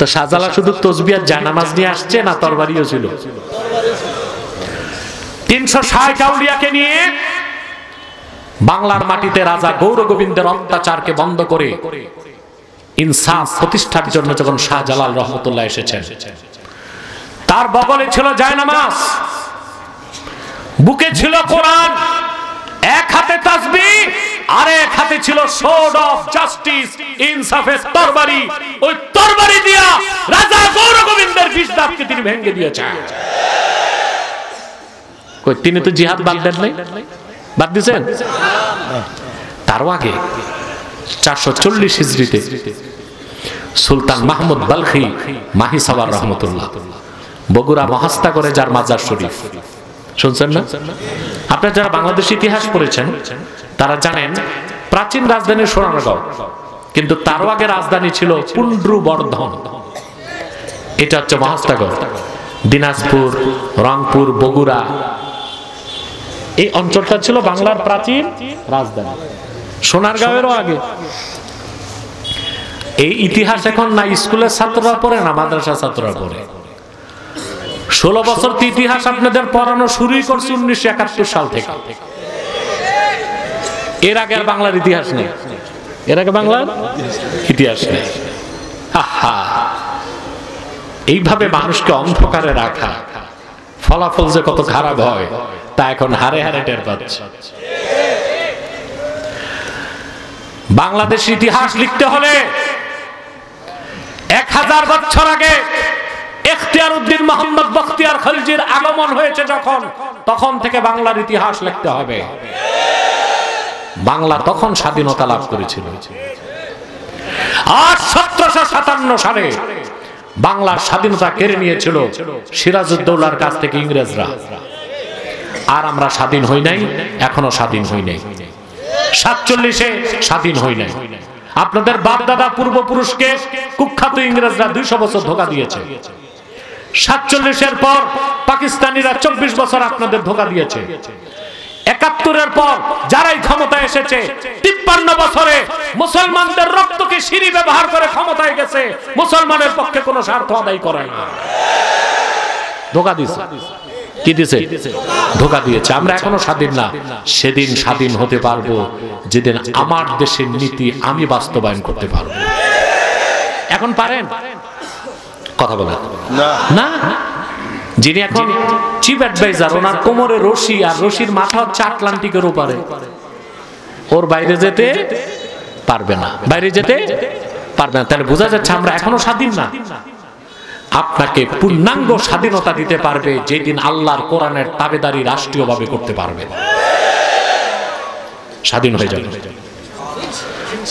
তো শাহজালাল শুধু তসবিহ আর জায়নামাজ নিয়ে আসছে না তরবারিও ছিল? 360 আউলিয়াকে নিয়ে বাংলার মাটিতে রাজা গৌর গোবিন্দের অত্যাচারকে বন্ধ করে ইনসাফ প্রতিষ্ঠার জন্য যখন শাহজালাল রহমতুল্লাহ এসেছেন, তার বগলে ছিল জায়নামাজ, বুকে ছিল কোরআন, এক হাতে তাসবিহ আর এক হাতে ছিল সোর্ড অফ জাস্টিস, ইনসাফের তরবারি। ওই তরবারি দিয়া রাজা গৌর গোবিন্দের বিষদাঁতকে তিনি ভেঙে দিয়েছেন। কই তিনি তো জিহাদ বাদ দেন নাই? বাদ দিয়েছেন? তারও আগে 440 হিজরিতে সুলতান মাহমুদ বালখি মাহিসাওয়ার রহমতুল্লাহ বগুড়া মহাস্তা করে যার মাজার শরীফ, শুনছেন না? আপনারা যারা বাংলাদেশ ইতিহাস পড়েছেন তারা জানেন প্রাচীন রাজধানী সোনারগাঁও, কিন্তু তারও আগে রাজধানী ছিল পুন্ড্রবর্ধন। এটা হচ্ছে মহাস্তাগড়, দিনাজপুর, রংপুর, বগুড়া, এই অঞ্চলটা ছিল বাংলার প্রাচীন রাজধানী। সোনারগাঁওয়েরও আগে। এই ইতিহাস এখন না স্কুলের ছাত্ররা পড়ে না মাদ্রাসা ছাত্ররা পড়ে। 16 বছর ইতিহাস আপনাদের পড়ানো শুরুই করছে 1971 সাল থেকে। এর আগে আর বাংলার ইতিহাস নেই, এর আগে বাংলার ইতিহাস নেই। আহা, এইভাবে মানুষকে অন্ধকারে রাখা, ফলাফল যে কত খারাপ হয় তা এখন হারে হারে টের পাচ্ছে। বাংলাদেশ ইতিহাস লিখতে হলে 1000 বছর আগে ইখতিয়ার উদ্দিন মোহাম্মদ বখতিয়ার খলজির আগমন হয়েছে যখন, তখন থেকে বাংলার ইতিহাস লিখতে হবে। বাংলা তখন স্বাধীনতা লাভ করেছিল। আর 1757 সালে বাংলার স্বাধীনতা কেড়ে নিয়েছিল সিরাজউদ্দৌলার কাছ থেকে ইংরেজরা। আর আমরা স্বাধীন হই নাই, এখনো স্বাধীন হই নাই। 47-এ স্বাধীন হই নাই। আপনাদের বাপ দাদা পূর্বপুরুষকে কুখ্যাত ইংরেজরা 200 বছর ধোঁকা দিয়েছে। 47-এর পর পাকিস্তানিরা 24 বছর আপনাদের ধোঁকা দিয়েছে। 71-এর পর যারাই ক্ষমতায় এসেছে 53 বছরে মুসলমানদের রক্তকে সিঁড়ি ব্যবহার করে ক্ষমতায় গেছে, মুসলমানের পক্ষে কোনো স্বার্থ আদায় করে না। ধোঁকা দিয়েছে। কি দিয়েছে? ধোঁকা দিয়েছে। আমরা এখনো স্বাধীন না। সেদিন স্বাধীন হতে পারবো যেদিন আমার দেশের নীতি আমি বাস্তবায়ন করতে পারবো। এখন পারেন? কথা বলেন না। যিনি এখন চিফ অ্যাডভাইজার, ওনার কোমরে রশি, আর রশির মাথা হচ্ছে আটলান্টিকের ওপারে, ওর বাইরে যেতে পারবে না, বাইরে যেতে পারবে না। তাহলে বোঝা যাচ্ছে আমরা এখনো স্বাধীন না। আপনাকে পূর্ণাঙ্গ স্বাধীনতা দিতে পারবে যেদিন আল্লাহর কোরআনের তাবেদারি রাষ্ট্রীয়ভাবে করতে পারবে, স্বাধীন হয়ে যাবে।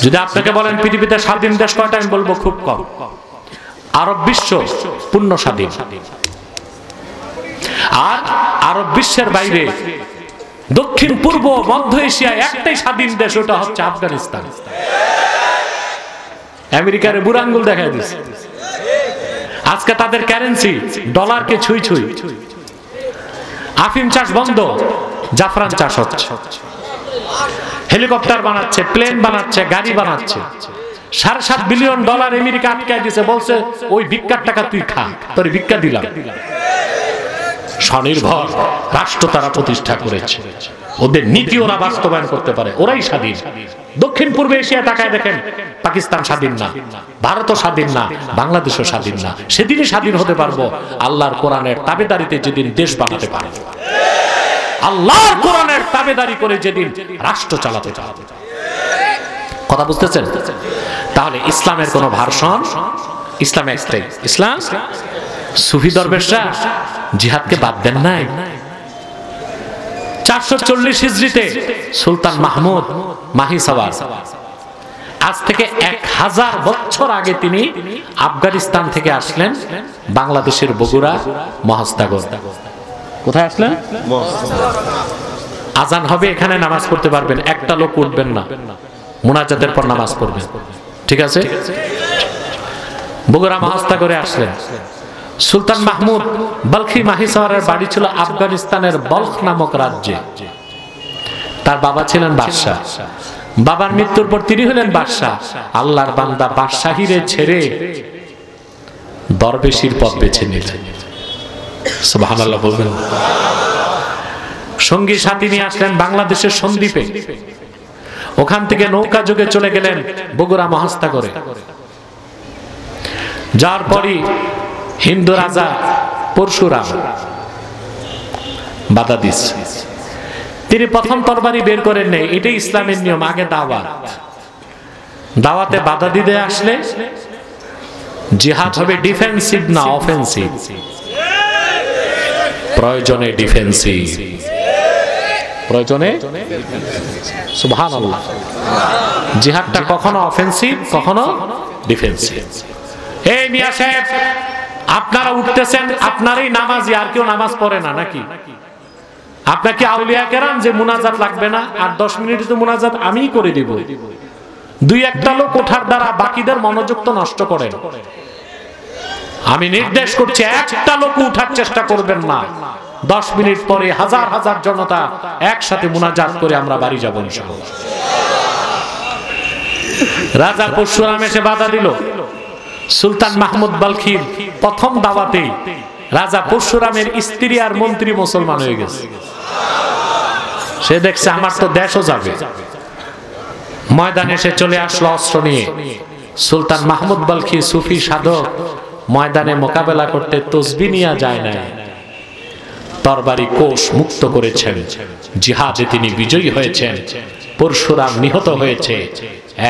যদি আপনাকে বলেন পৃথিবীতে স্বাধীন দেশ কয়টা, আমি বলবো খুব কম। আরব বিশ্ব পূর্ণ স্বাধীন। আর আরব বিশ্বের বাইরে দক্ষিণ পূর্ব মধ্য এশিয়ায় একটাই স্বাধীন দেশ, ওটা হচ্ছে আফগানিস্তান। আমেরিকার বুড়ো আঙ্গুল দেখা দিচ্ছে। আজকে তাদের কারেন্সি ডলারকে ছুঁই ছুঁই। আফিম চাষ বন্ধ, জাফরান চাষ হচ্ছে। হেলিকপ্টার বানাচ্ছে, প্লেন বানাচ্ছে, গাড়ি বানাচ্ছে। $7.5 বিলিয়ন আমেরিকা আটকায় দিয়েছে, বলছে ওই ভিক্ষার টাকা তুই খা, তোর ভিক্ষা দিলাম। স্বনির্ভর রাষ্ট্র তারা প্রতিষ্ঠা করেছে, ওদের নীতি ওরা বাস্তবায়ন করতে পারে, ওরাই স্বাধীন। দক্ষিণ পূর্ব এশিয়া তাকায় দেখেন, পাকিস্তান স্বাধীন না, ভারতও স্বাধীন না, বাংলাদেশও স্বাধীন না। সেদিনই স্বাধীন হতে পারবো আল্লাহর কোরআনের তাবেদারিতে যেদিন দেশ বানাতে পারবো, আল্লাহর কোরআনের তাবেদারি করে যেদিন রাষ্ট্র চালাতে চালাতে। কথা বুঝতেছেন? তাহলে ইসলামের কোন ভার্সন, ইসলাম একটাই। ইসলাম সুফি দরবেশরা জিহাদকে বাদ দেন নাই। 440 হিজরিতে সুলতান মাহমুদ মাহিসাওয়ার, আজ থেকে 1000 বছর আগে তিনি আফগানিস্তান থেকে আসলেন বাংলাদেশের বগুড়া মহাস্তাগর। কোথায় আসলেন? আজান হবে, এখানে নামাজ পড়তে পারবেন, একটা লোক উঠবেন না, মুনাজাতের পর নামাজ পড়বেন, ঠিক আছে? বগুড়া মহাস্তাগরে আসলেন। সুলতান মাহমুদ বলখি মাহিসাওয়ারের বাড়ি ছিল আফগানিস্তানের বলখ নামক রাজ্যে। তার বাবা ছিলেন বাদশাহ। বাবার মৃত্যুর পর তিনি হলেন বাদশাহ। আল্লাহর বান্দা বাদশাহীরে ছেড়ে দরবেশির পথ বেছে নিলেন। সুবহানাল্লাহ বলবেন। সঙ্গী সাথী নিয়ে আসলেন বাংলাদেশের সন্দ্বীপে, ওখান থেকে নৌকা যোগে চলে গেলেন বগুড়া মহাস্তাগরে। যার পরই হিন্দু রাজা পরশুরাম বাধা দিচ্ছে। তিনি প্রথম তরবারি বের করেন নেই, এটাই ইসলামের নিয়ম, আগে দাওয়াত। দাওয়াতে বাধা দিতে আসলে জিহাদ হবে ডিফেন্সিভ না অফেন্সিভ, প্রয়োজনে ডিফেন্সিভ, প্রয়োজনে সুবহানাল্লাহ। জিহাদটা কখনো অফেন্সিভ কখনো ডিফেন্সিভ। এই মিয়া সাহেব, আপনারা উঠতেছেন, আপনারই নামাজি, আর কেউ নামাজ পড়ে না নাকি? আপনাকে আউলিয়া কেরাম যে মুনাজাত লাগবে না, আর 10 মিনিট তো মুনাজাত আমিই করে দিব। দুই একটা লোক ওঠার দ্বারা বাকিদের মনোযোগ তো নষ্ট করেন। আমি নির্দেশ করছি, একটা লোক উঠার চেষ্টা করবেন না। 10 মিনিট পরে হাজার হাজার জনতা একসাথে মুনাজাত করে আমরা বাড়ি যাব ইনশাআল্লাহ। রাজা পরশুরাম এসে বাধা দিল। সুলতান মাহমুদ বালখির প্রথম দাওয়াতেই রাজা পরশুরামের স্ত্রী আর মন্ত্রী মুসলমান হয়ে গেছে। সে দেখছে আমার তো দেশও যাবে, ময়দানে এসে চলে আসলো অস্ত্র নিয়ে। সুলতান মাহমুদ বালখি সুফি সাধক ময়দানে মোকাবেলা করতে তসবিহ নিয়ে যায় না, তরবারি কোষ মুক্ত করেছেন। জিহাদে তিনি বিজয়ী হয়েছেন। পরশুরাম নিহত হয়েছে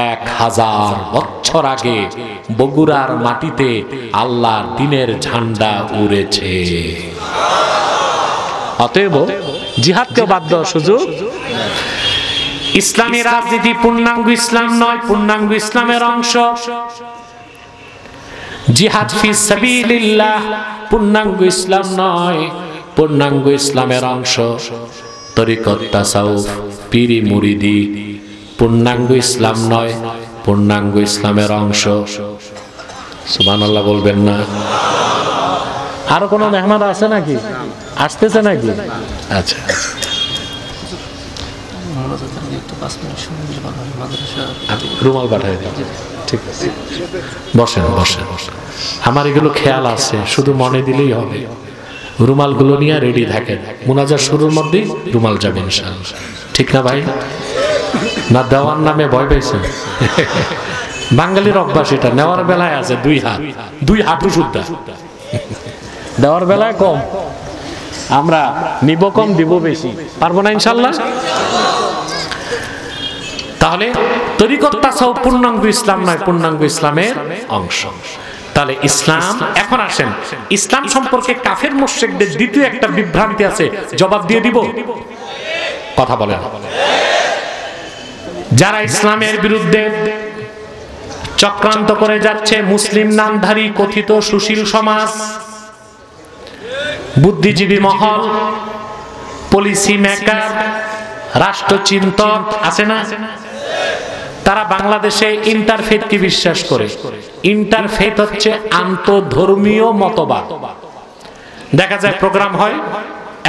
1000 বছর আগে বগুড়ার মাটিতে আল্লাহর দ্বীনের ঝান্ডা উড়েছে। অতএব জিহাদকে বাদ দেওয়ার সুযোগ। ইসলামী রাজনীতি পূর্ণাঙ্গ ইসলাম নয়, পূর্ণাঙ্গ ইসলামের অংশ। জিহাদ ফি সাবিলিল্লাহ পূর্ণাঙ্গ ইসলাম নয়, পূর্ণাঙ্গ ইসলামের অংশ। তরিকত তাসাউফ পীরি মুরিদি পূর্ণাঙ্গ ইসলাম নয়, পূর্ণাঙ্গ ইসলামের অংশ। সুবহানাল্লাহ বলবেন না? আরো কোনো মেহমান আছে নাকি? আসতেছে নাকি? আচ্ছা, রুমাল পাঠাই দিন। ঠিক আছে, বসেন বসেন। আমার এগুলো খেয়াল আছে, শুধু মনে দিলেই হবে। রুমালগুলো নিয়ে রেডি থাকেন, মুনাজাত শুরুর মধ্যেই রুমাল যাবে ইনশাআল্লাহ। ঠিক না ভাই? না দেওয়ার নামে ভয় পাইছেন? বাঙালির অভ্যাস এটা, নেওয়ার বেলায় আছে 2 হাত, 2 হাঁটু শুদ্ধা, দেওয়ার বেলায় কম। আমরা নিব কম, দিব বেশি, পারবো না ইনশাআল্লাহ। তাহলে তরিকত তাসাউফ পূর্ণাঙ্গ ইসলাম নয়, পূর্ণাঙ্গ ইসলামের অংশ। তাহলে ইসলাম, এখন আসেন ইসলাম সম্পর্কে কাফের মুশরিকদের দ্বিতীয় একটা বিভ্রান্তি আছে, জবাব দিয়ে দিব? কথা বলেন। যারা ইসলামের বিরুদ্ধে চক্রান্ত করে যাচ্ছে, মুসলিম নামধারী কথিত সুশীল সমাজ, বুদ্ধিজীবী মহল, পলিসি মেকার, রাষ্ট্রচিন্তক আছে না? তারা বাংলাদেশে ইন্টারফেথ কি বিশ্বাস করে। ইন্টারফেথ হচ্ছে আন্তঃধর্মীয় মতবাদ। দেখা যায় প্রোগ্রাম হয়,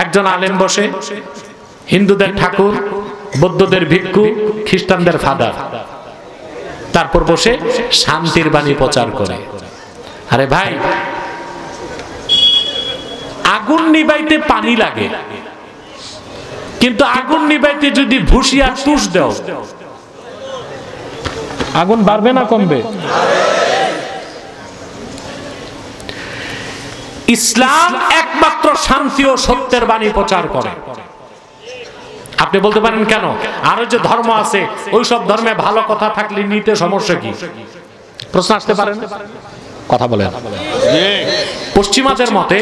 একজন আলেম বসে, হিন্দুদের ঠাকুর, বৌদ্ধদের ভিক্ষু, খ্রিস্টানদের ফাদার, তারপর বসে শান্তির বাণী প্রচার করে। আরে ভাই, আগুন নিবাইতে পানি লাগে, কিন্তু আগুন নিবাইতে যদি ভুসি আর তুষ দাও, আগুন বাড়বে না কমবে? ইসলাম একমাত্র শান্তি ও সত্যের বাণী প্রচার করে। আপনি বলতে পারেন কেন? আরো যে ধর্ম আছে, ওই সব ধর্মে ভালো কথা থাকলে নিতে সমস্যা কি? প্রশ্ন আসতে পারে না? কথা বলেন। পশ্চিমাদের মতে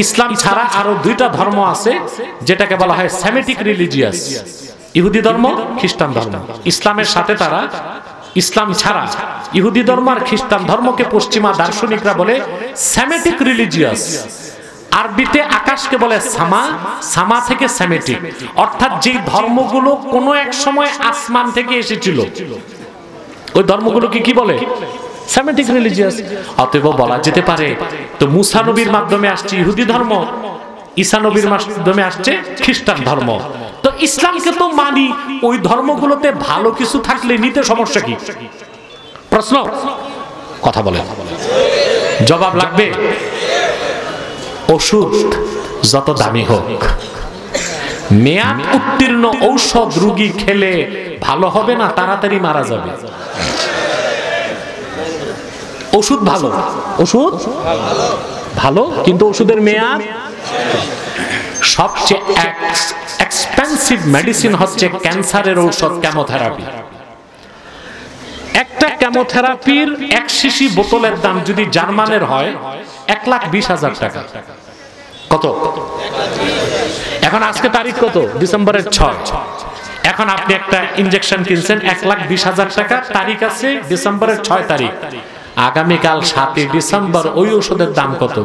ইসলাম ছাড়া আরো 2টা ধর্ম আছে, যেটাকে বলা হয় সেমিটিক রিলিজিয়াস, ইহুদি ধর্ম, খ্রিস্টান ধর্ম। ইসলামের সাথে তারা, ইসলাম ছাড়া ইহুদি ধর্ম আর খ্রিস্টান ধর্মকে পশ্চিমা দার্শনিকরা বলে সেমিটিক রিলিজিয়াস। আরবিতে আকাশকে বলে সামা, সামা থেকে সেমিটিক, অর্থাৎ যেই ধর্মগুলো কোনো এক সময় আসমান থেকে এসেছিল, ওই ধর্মগুলোকে কি বলে? Semitic religious. অতএব বলা যেতে পারে, তো মুসা নবীর মাধ্যমে আসছে ইহুদি ধর্ম, ঈসা নবীর মাধ্যমে আসছে খ্রিস্টান ধর্ম। তো ইসলামকে তো মানি, ওই ধর্মগুলোতে ভালো কিছু থাকলে নিতে সমস্যা কি? প্রশ্ন, কথা বলে। জবাব লাগবে? ওষুধ যত দামি হোক, মেয়াদ উত্তীর্ণ ঔষধ রোগী খেলে ভালো হবে না, তাড়াতাড়ি মারা যাবে। ওষুধ ভালো, ওষুধ ভালো, কিন্তু ওষুধের মেয়াদ। সবচেয়ে এক্সপেন্সিভ মেডিসিন হচ্ছে ক্যান্সারের ঔষধ, কেমোথেরাপি। একটা কেমোথেরাপির এক শিশি বোতলের দাম যদি জার্মানের হয় 1,20,000 টাকা। কত? এখন আজকে তারিখ কত? ডিসেম্বরের 6। এখন আপনি একটা ইনজেকশন কিনছেন 1,20,000 টাকা, তারিখ আছে ডিসেম্বরের 6 তারিখ। আগামীকাল 7 ডিসেম্বর ওই ওষুধের দাম কত?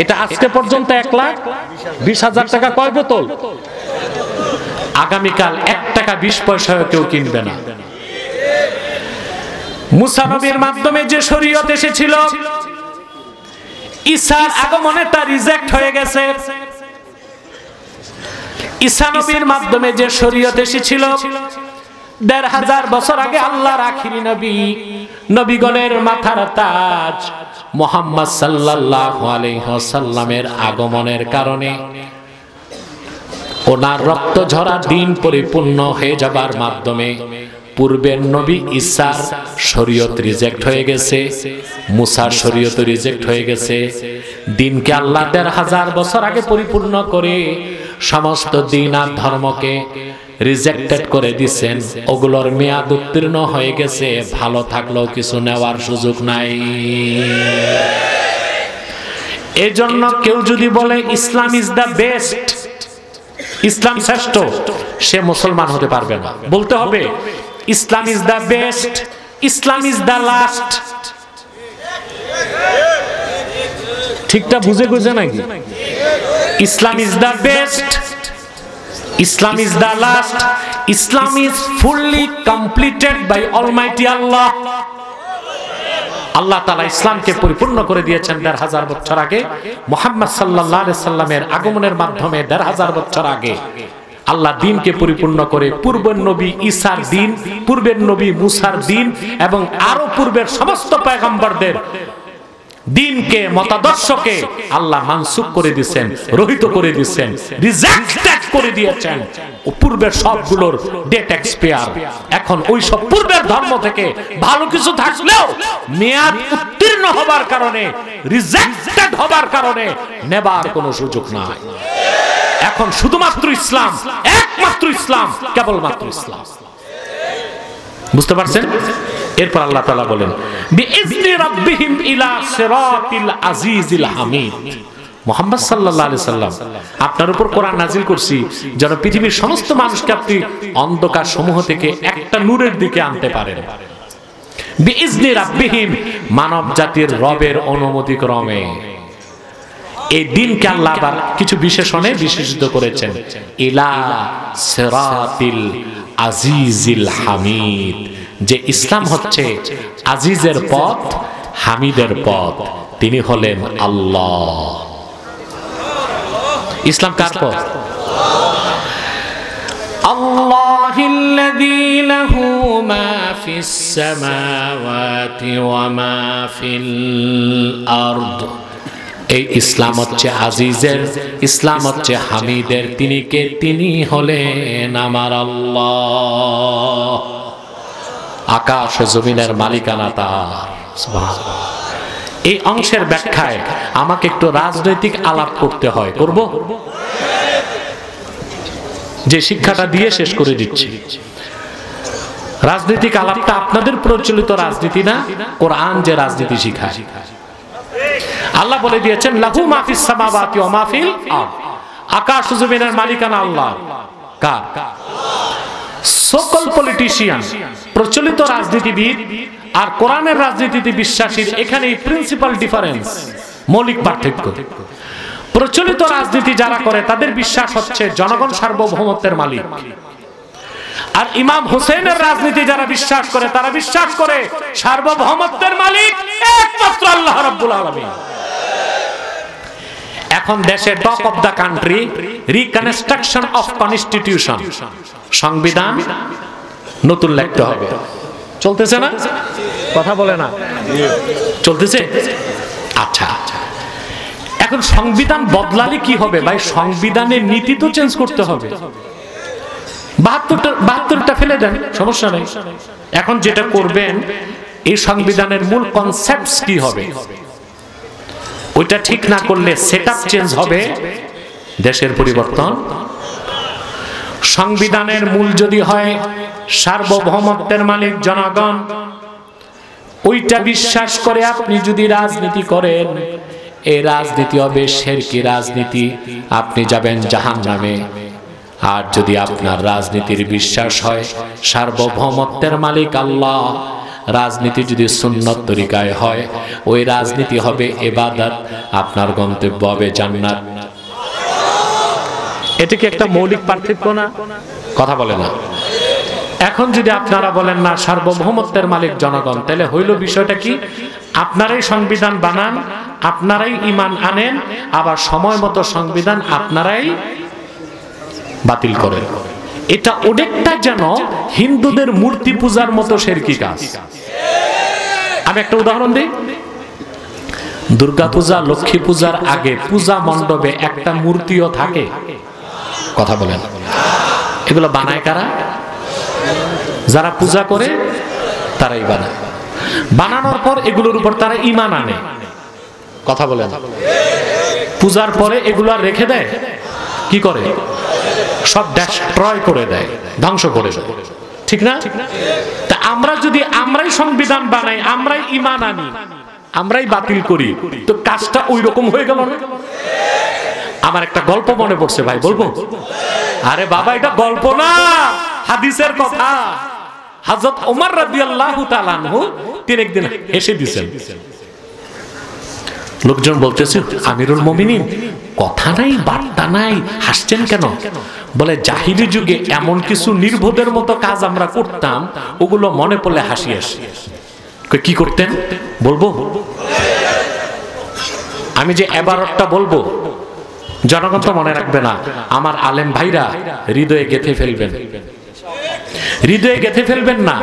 এটা আজকে পর্যন্ত 1,20,000 টাকা। কয় বোতল? আগামীকাল 1 টাকা 20 পয়সাও কেউ কিনবে না। মুসা নবীর মাধ্যমে যে শরীয়ত এসেছিল, ঈসার আগমনে তা রিজেক্ট হয়ে গেছে। ঈসা নবীর মাধ্যমে যে শরীয়ত এসেছিল 1,500 বছর আগে, আল্লাহর আখিরি নবী, নবীগণের মাথার তাজ মুহাম্মদ সাল্লাল্লাহু আলাইহি ওয়াসাল্লামের আগমনের কারণে ওনার রক্ত ঝরা দিন পরিপূর্ণ হয়ে যাবার মাধ্যমে পূর্বের নবী ঈসার শরীয়ত রিজেক্ট হয়ে গেছে, মুসার শরীয়ত রিজেক্ট হয়ে গেছে। দিনকে আল্লাহ 1,500 বছর আগে পরিপূর্ণ করে সমস্ত দিন আর ধর্মকে রিজেক্টেড করে দিচ্ছেন। ওগুলোর মেয়াদ উত্তীর্ণ হয়ে গেছে, ভালো থাকলেও কিছু নেওয়ার সুযোগ নাই। এজন্য কেউ যদি বলে ইসলাম ইজ দ্য বেস্ট, ইসলাম শ্রেষ্ঠ, সে মুসলমান হতে পারবে না। বলতে হবে Islam is the best, Islam is the last. ঠিকটা বুঝে বুঝে নাকি? Islam is the best, Islam is the last, Islam is fully completed by almighty Allah. আল্লাহ তাআলা ইসলামকে পরিপূর্ণ করে দিয়েছেন 1,500 বছর আগে। মুহাম্মদ সাল্লাল্লাহু আলাইহি সাল্লামের আগমনের মাধ্যমে 1,500 বছর আগে আল্লাহ দ্বীনকে পরিপূর্ণ করে পূর্বের নবী ঈসার দ্বীন, পূর্বের নবী মুসার দ্বীন এবং আরো পূর্বের সমস্ত পয়গম্বরদের দ্বীনকে, মতাদর্শকে আল্লাহ মানসুখ করে দিয়েছেন, রহিত করে দিয়েছেন, রিজেক্টেড করে দিয়েছেন। পূর্বের সবগুলোর ডেট এক্সপায়ার। এখন ওই সব পূর্বের ধর্ম থেকে ভালো কিছু থাকলেও মেয়াদ উত্তীর্ণ হবার কারণে, রিজেক্টেড হবার কারণে নেবার কোনো সুযোগ নাই। এখন শুধুমাত্র ইসলাম, একমাত্র ইসলাম, কেবলমাত্র ইসলাম। বুঝতে পারছেন? এরপর আল্লাহ তাআলা বলেন বিইজনি রাব্বিহিম ইলা সিরাতিল আজিজিল হামিদ। মুহাম্মদ সাল্লাল্লাহু আলাইহি সাল্লাম, আপনার উপর কোরআন নাজিল করছি যেন পৃথিবীর সমস্ত মানুষকে আপনি অন্ধকার সমূহ থেকে একটা নূরের দিকে আনতে পারেন। বিইজনি রাব্বিহিম, মানব জাতির রবের অনুমতি ক্রমে। এই দিনকে আল্লাহ আবার কিছু বিশেষণে বিশেষিত করেছেন, ইলা সিরাতিল আজিজিল হামিদ, যে ইসলাম হচ্ছে আজিজের পথ, হামিদের পথ। তিনি হলেন আল্লাহ। ইসলাম কার পথ? আল্লাহিল্লাযী লাহু মা ফিস সামাওয়াতি ওয়া মা ফিল আরদ। এই ইসলাম হচ্ছে আজিজের, ইসলাম হচ্ছে হামিদের। তিনি কে? তিনি হলেন আমার আল্লাহ। আকাশ ও জমিনের মালিকানা তার। সুবহানাল্লাহ। এই অংশের ব্যাখ্যায় আমাকে একটু রাজনৈতিক আলাপ করতে হয়, করব? যে শিক্ষাটা দিয়ে শেষ করে দিচ্ছি। রাজনৈতিক আলাপটা আপনাদের প্রচলিত রাজনীতি না, কোরআন যে রাজনীতি শিখায়। আল্লাহ বলে দিয়েছেন লাহু মা ফিস সামাওয়াতি ওয়া মা ফিল আরদ। আকাশ ও জমিনের মালিকানা আল্লাহ। কার? সকল পলিটিশিয়ান, প্রচলিত রাজনীতিবিদ আর কোরআনের রাজনীতিতে বিশ্বাসীর এখানেই প্রিন্সিপাল ডিফারেন্স, মৌলিক পার্থক্য। প্রচলিত রাজনীতি যারা করে তাদের বিশ্বাস হচ্ছে জনগণ সার্বভৌমত্বের মালিক, আর ইমাম হোসেনের রাজনীতি যারা বিশ্বাস করে তারা বিশ্বাস করে সার্বভৌমত্বের মালিক একমাত্র আল্লাহ রাব্বুল আলামিন। এখন দেশে talk of the country reconstruction of constitution, সংবিধান নতুন লিখতে হবে। চলতেছে না? কথা বলে না, চলতেছে। আচ্ছা, এখন সংবিধান বদলালে কি হবে ভাই? সংবিধানের নীতি তো চেঞ্জ করতে হবে। 72টা ফেলে দেন, সমস্যা নেই। এখন যেটা করবেন, এই সংবিধানের মূল কনসেপ্টস কি হবে ওইটা ঠিক না করলে সেটআপ চেঞ্জ হবে, দেশের পরিবর্তন। সংবিধানের মূল যদি হয় সার্বভৌমত্বের মালিক জনগণ, ওইটা বিশ্বাস করে আপনি যদি রাজনীতি করেন, এই রাজনীতি হবে শিরকি রাজনীতি, আপনি যাবেন জাহান্নামে। আর যদি আপনার রাজনীতির বিশ্বাস হয় সার্বভৌমত্বের মালিক আল্লাহ, রাজনীতি যদি সুন্নত তরিকায় হয়, ওই রাজনীতি হবে ইবাদত, আপনার গন্তব্য হবে জান্নাত। এটা কি একটা মৌলিক পার্থক্য না? কথা বলে না। এখন যদি আপনারা বলেন না সার্বভৌমত্বের মালিক জনগণ, তাহলে হইল বিষয়টা কি? আপনারাই সংবিধান বানান, আপনারাই ঈমান আনেন, আবার সময় মতো সংবিধান আপনারাই বাতিল করেন। এটা অনেকটা যেন হিন্দুদের মূর্তি পূজার মতো শিরকি কাজ। আমি একটা উদাহরণ দিই। দুর্গা পূজা, লক্ষ্মী পূজার আগে পূজা মণ্ডপে একটা মূর্তিও থাকে। কথা বলেন, এগুলো বানায় কারা? যারা পূজা করে তারাই বানায়। বানানোর পর এগুলোর উপর তারা ঈমান আনে। কথা বলেন, পূজার পরে এগুলো রেখে দেয়, কি করে? সব ডেস্ট্রয় করে দেয়, ধ্বংস করে দেয়, ঠিক না? তা আমরা যদি আমরাই সংবিধান বানাই, আমরাই ঈমান আনি, আমরাই বাতিল করি, তো কাজটা ওই রকম হয়ে গেল না? আমার একটা গল্প মনে পড়ছে ভাই, বলবো? আরে বাবা, এটা গল্প না, হাদিসের কথা। হযরত ওমর রাদিয়াল্লাহু তাআলা আনহু তিনি একদিন হেসে দিয়েছেন। লোকজন বলতেছে, আমিরুল মুমিনিন, কথা নাই বার্তা নাই, হাসছেন কেন? বলে, জাহিলি যুগে এমন কিছু নির্বোধের মতো কাজ আমরা করতাম, ওগুলো মনে পড়লে হাসি আসে। কি করতেন বলবো? আমি যে এবারটা বলবো জনগণ তো মনে রাখবে না, আমার আলেম ভাইরা হৃদয়ে গেঁথে ফেলবেন। হৃদয়ে গেঁথে ফেলবেন না,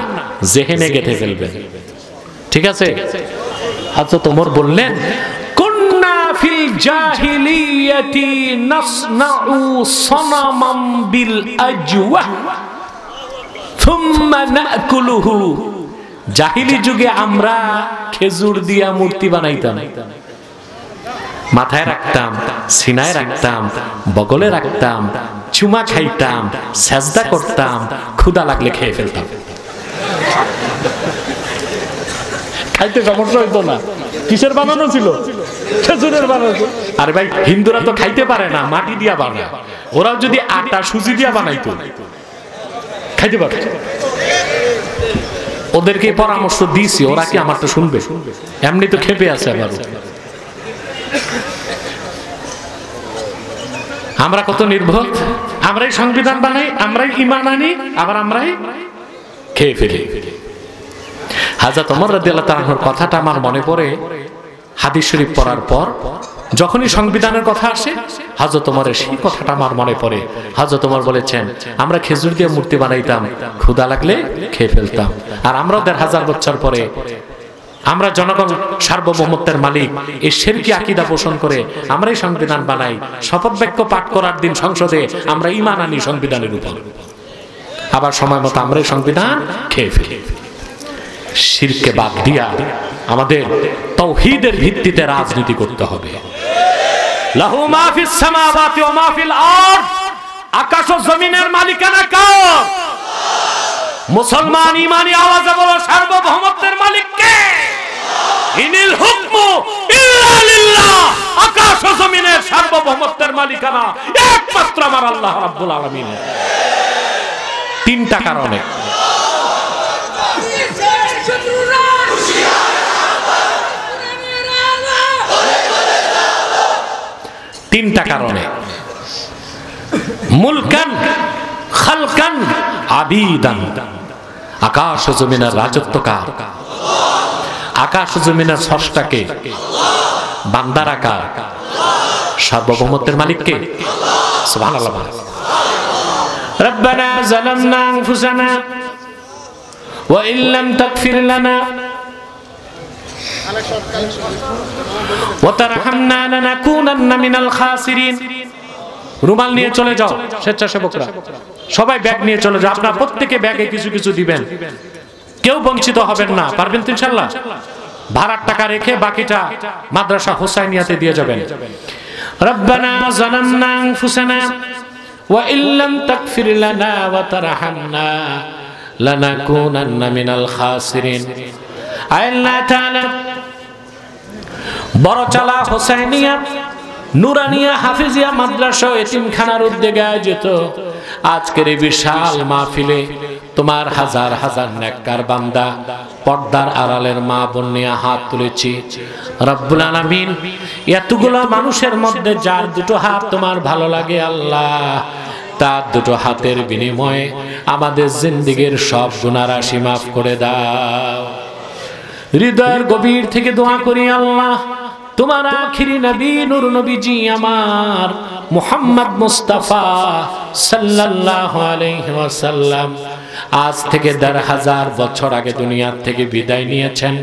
জেহেনে গেঁথে ফেলবেন, ঠিক আছে? আচ্ছা, তোমর বললেন, কুন্না ফিল জাহিলিয়াতি নাসনাউ সানামাম বিল আজওয়া থুম্মা নাকুলুহু। জাহিলি যুগে আমরা খেজুর দিয়া মূর্তি বানাইতাম, মাথায় রাখতাম, সিনায় রাখতাম, বগলে রাখতাম, চুমা খাইতাম, সেজদা করতাম, ক্ষুধা লাগলে খেয়ে ফেলতাম। খাইতে সমস্যা হইতো না। কিসের বানানো ছিল? খেজুরের বানানো। আরে ভাই, হিন্দুরা তো খাইতে পারে না, মাটি দিয়া বানায়। ওরা যদি আটা সুজি দিয়া বানাইতো খাইতে পারে। ওদেরকে পরামর্শ দিয়েছি, ওরা কি আমার তো শুনবে? এমনি তো খেপে আছে আবার। আমরা কত নির্ভর, আমরাই সংবিধান বানাই, আমরাই ঈমান আনি, আবার আমরাই খেয়ে ফেলি। হযরত ওমর রাদিয়াল্লাহু তাআলার কথাটা আমার মনে পড়ে হাদিস শরীফ পড়ার পর। যখনই সংবিধানের কথা আসে, হযরত ওমরের সেই কথাটা আমার মনে পড়ে। হযরত ওমর বলেছেন, আমরা খেজুর দিয়ে মূর্তি বানাইতাম, ক্ষুধা লাগলে খেয়ে ফেলতাম। আর আমরাও ১৫০০ বছর পরে আমরা জনগণ সার্বভৌমত্বের মালিক, এই শিরকি আকীদা পোষণ করে আমরাই সংবিধান বানাই। শপথ বাক্য পাঠ করার দিন সংসদে আমরা ঈমান আনি সংবিধানের উপর, আবার সময় মতো আমরাই সংবিধান খেয়ে ফেলি। শিরকে বাদ দিয়া আমাদের তাওহীদের ভিত্তিতে রাজনীতি করতে হবে। লাহু মা ফিস সামাওয়াতি ওয়া মা ফিল আরদ, আকাশ ও জমিনের মালিকানা কার? মুসলমান ঈমানি আওয়াজে বলো, সার্বভৌমত্বের মালিক কে? ইনিল হুকমু ইল্লা লিল্লাহ। আকাশ ও জমিনের সার্বভৌমত্বের মালিকানা একমাত্র আমার আল্লাহ রাব্বুল আলামিন। তিনটা কারণে। তিনটা কারণে। মুলকান, খালকান, আবিদান। আকাশ ও জমিনের রাজত্ব কার? আকাশ ও জমিনের স্রষ্টাকে, বান্দারা কার? সার্বভৌমত্বের মালিক কে? সুবহানাল্লাহ। রব্বানা যালামনা আনফুসানা ওয়া ইল্লাম তাগফির লানা ওয়া তারহামনা লানাকুনান্না মিনাল খাসিরিন। রুমাল নিয়ে চলে যাও স্বেচ্ছাসেবকরা, সবাই ব্যাগ নিয়ে চলে যাও। আপনারা প্রত্যেকে ব্যাগে কিছু কিছু দিবেন, কেউ বঞ্চিত হবেন না। পারবেন তো ইনশাআল্লাহ? ভাড়ার টাকা রেখে বাকিটা মাদ্রাসা হুসাইনিয়াতে দিয়ে যাবেন। রব্বানা যালামনা আনফুসানা ওয়া ইল্লাম তাগফির লানা ওয়া তারহামনা লানাকুনান্না মিনাল খাসিরিন। আল্লাহ তাআলা বড়চালা হুসাইনিয়া নুরানিয়া হাফিজিয়া মাদ্রাসা এতিমখানার উদ্যোগে আয়োজিত আজকের এই বিশাল মাহফিলে তোমার হাজার হাজার নেককার বান্দা পর্দার আড়ালের মা বোন নিয়ে হাত তুলেছি। রব্বুল আলামিন, এতগুলো মানুষের মধ্যে যার দুটো হাত তোমার ভালো লাগে আল্লাহ, তার দুটো হাতের বিনিময়ে আমাদের জিন্দেগীর সব গুনাহ রাশি মাফ করে দাও। হৃদয়ের গভীর থেকে দোয়া করি আল্লাহ, তোমার আখিরি নবী নূর নবীজি আমার মুহাম্মদ মুস্তাফা সাল্লাল্লাহু আলাইহি ওয়াসাল্লাম আজ থেকে ১০০০ বছর আগে দুনিয়ার থেকে বিদায় নিয়েছেন।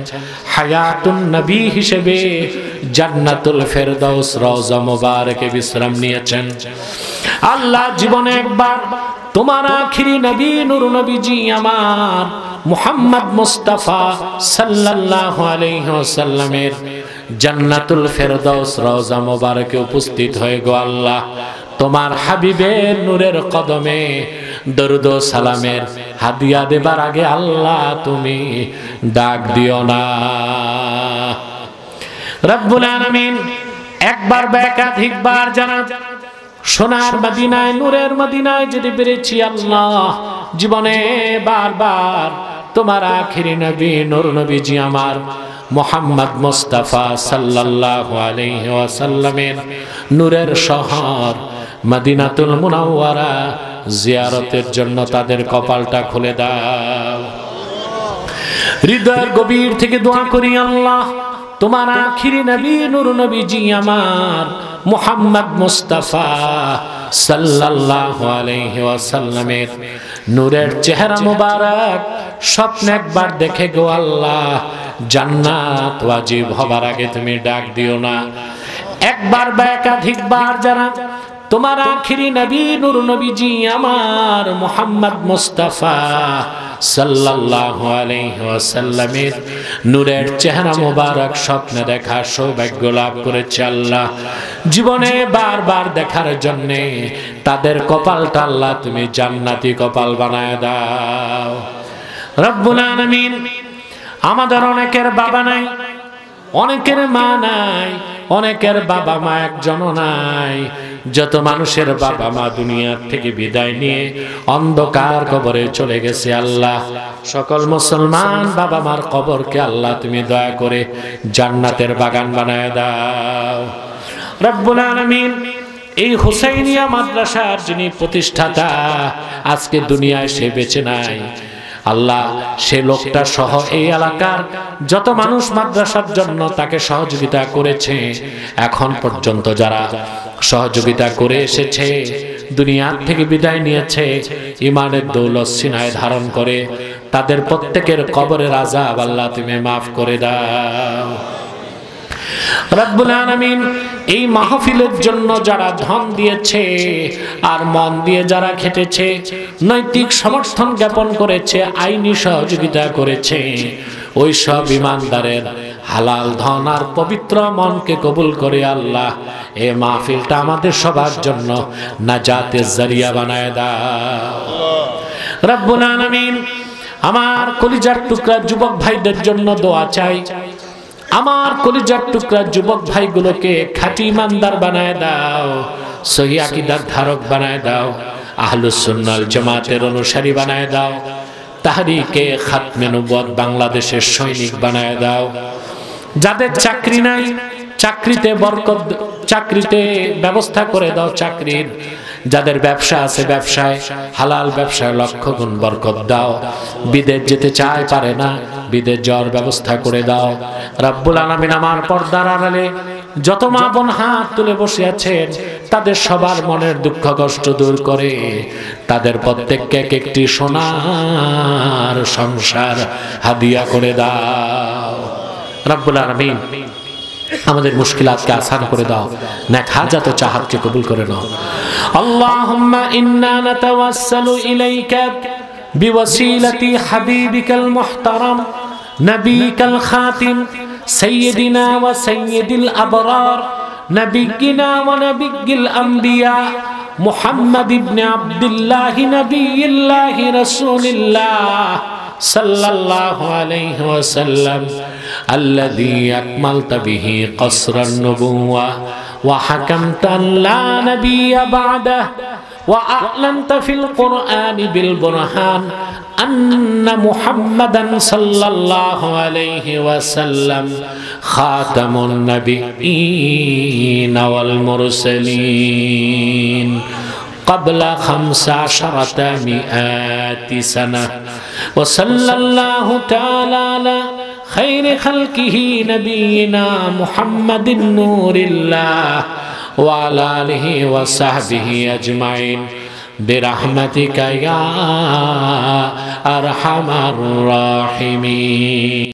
হায়াতুন নবী হিসেবে জান্নাতুল ফেরদাউস রওজা মুবারকে বিশ্রাম নিয়েছেন। আল্লাহ জীবনে একবার তোমার আখিরি নবী নূর নবীজি আমার মুহাম্মদ মুস্তাফা সাল্লাল্লাহু আলাইহি ওয়াসাল্লামের জান্নাতুল ফেরদাউস রওজা মুবারকে উপস্থিত হয়ে গো আল্লাহ, তোমার হাবিবের নূরের কদমে দরুদ ও সালামের হাদিয়া দেবার আগে আল্লাহ তুমি ডাক দিও না। রব্বুল আলামিন, একবার বা একাধিকবার যারা সোনার মদিনায় নূরের মদিনায় যেতে পেরেছি আল্লাহ, জীবনে বারবার তোমার আখিরি নবী নূর নবীজি আমার মুহাম্মদ মুস্তাফা সাল্লাল্লাহু আলাইহি ওয়াসাল্লামের নূরের শহর মদিনাতুল মুনাওয়ারা জিয়ারতের জন্য তাদের কপালটা খুলে দাও। হৃদয়ের গভীর থেকে দোয়া করি আল্লাহ, তোমার আখিরি নবী নূর নবীজি আমার মুহাম্মদ মুস্তাফা সাল্লাল্লাহু আলাইহি ওয়াসাল্লামের নূরের চেহারা মুবারক স্বপ্নে একবার দেখে গো আল্লাহ, জান্নাত ওয়াজিব হবার আগে তুমি ডাক দিও না। একবার বা একাধিকবার যারা তোমার আখিরি নবী নূর নবীজি আমার মুহাম্মদ মুস্তাফা সাল্লাল্লাহু আলাইহি ওয়াসাল্লামের নূরের চেহারা মোবারক স্বপ্নে দেখার সৌভাগ্য লাভ করেছে আল্লাহ, জীবনে বারবার দেখার জন্য তাদের কপালটা আল্লাহ তুমি জান্নাতি কপাল বানায় দাও। রব্বুল আলামিন, আমাদের অনেকের বাবা নাই, অনেকের মা নাই, অনেকের বাবা মা একজনও নাই। যত মানুষের বাবা মা দুনিয়ার থেকে বিদায় নিয়ে অন্ধকার কবরে চলে গেছে আল্লাহ, সকল মুসলমান বাবা মার কবরকে আল্লাহ তুমি দয়া করে জান্নাতের বাগান বানায় দাও। রব্বুল আলামিন, এই হুসাইনিয়া মাদ্রাসার যিনি প্রতিষ্ঠাতা আজকে দুনিয়ায় সে বেঁচে নাই আল্লাহ, সে লোকটা সহ এই এলাকার যত মানুষ মাদ্রাসার জন্য তাকে সহযোগিতা করেছে, এখন পর্যন্ত যারা সহযোগিতা করে এসেছে, দুনিয়ার থেকে বিদায় নিয়েছে, ইমানের দৌলত সিনায় ধারণ করে, তাদের প্রত্যেকের কবরের আযাব আল্লাহ তুমি মাফ করে দাও। রব্বুল আলামিন, এই মাহফিলের জন্য যারা ধন দিয়েছে আর মন দিয়ে যারা খেটেছে, নৈতিক সমর্থন জ্ঞাপন করেছে, আইনি সহযোগিতা করেছে, ওই সব ইমানদারের হালাল ধন আর পবিত্র মনকে কবুল করে আল্লাহ এই মাহফিলটা আমাদের সবার জন্য নাজাতের জরিয়া বানায় দাও। রব্বুল আলামিন, আমার কলিজার টুকরা যুবক ভাইদের জন্য দোয়া চাই, আমার কলিজার টুকরা যুবক ভাইগুলোকে খাঁটি ইমানদার বানায় দাও, সহি আকীদার ধারক বানায় দাও, আহলুস সুন্নাহ ওয়াল জামাতের অনুসারী বানায় দাও, তাহরিকে খাতমে নবুয়ত বাংলাদেশের সৈনিক বানায় দাও। যাদের চাকরি নাই, চাকরিতে বরকত, চাকরিতে ব্যবস্থা করে দাও চাকরির। যাদের ব্যবসা আছে, ব্যবসায় হালাল ব্যবসায় লক্ষ গুণ বরকত দাও। বিদেশ যেতে চায় পারে না, বিদেশ যাওয়ার ব্যবস্থা করে দাও। রব্বুল আলামিন, আমার পর্দার আড়ালে যত মা বোন হাত তুলে বসে আছেন তাদের সবার মনের দুঃখ কষ্ট দূর করে তাদের প্রত্যেককে এক একটি সোনার সংসার হাদিয়া করে দাও রব্বুল আলামিন। আমাদের মুশকিলাতকে আসান করে দাও, নেক হাজাত ও চাহাতকে কবুল করে নাও। আল্লাহুম্মা ইন্না নাতাওয়াসসালু ইলাইকা বিওয়াসিলাতি হাবিবিকাল মুহতারাম নবিকাল খাতিম সাইয়্যিদিনা ওয়া সাইয়্যিদিল আবরার নবিয়িনা ওয়া নবিয়্যিল আমবিয়া মুহাম্মদ ইবনে আব্দুল্লাহ নবিয়্যিল্লাহ রাসূলিল্লাহ সাল্লাল্লাহু আলাইহি ওয়াসাল্লাম الذي أكملت به قصر النبوة وحكمت أن لا نبي بعده وأعلنت في القرآن بالبرهان أن محمدا صلى الله عليه وسلم خاتم النبيين والمرسلين قبل 1500 سنة وصلى الله تعالى على خير خلقه نبينا محمد نور الله وعلى آله وصحبه أجمعين برحمتك يا أرحم الراحمين.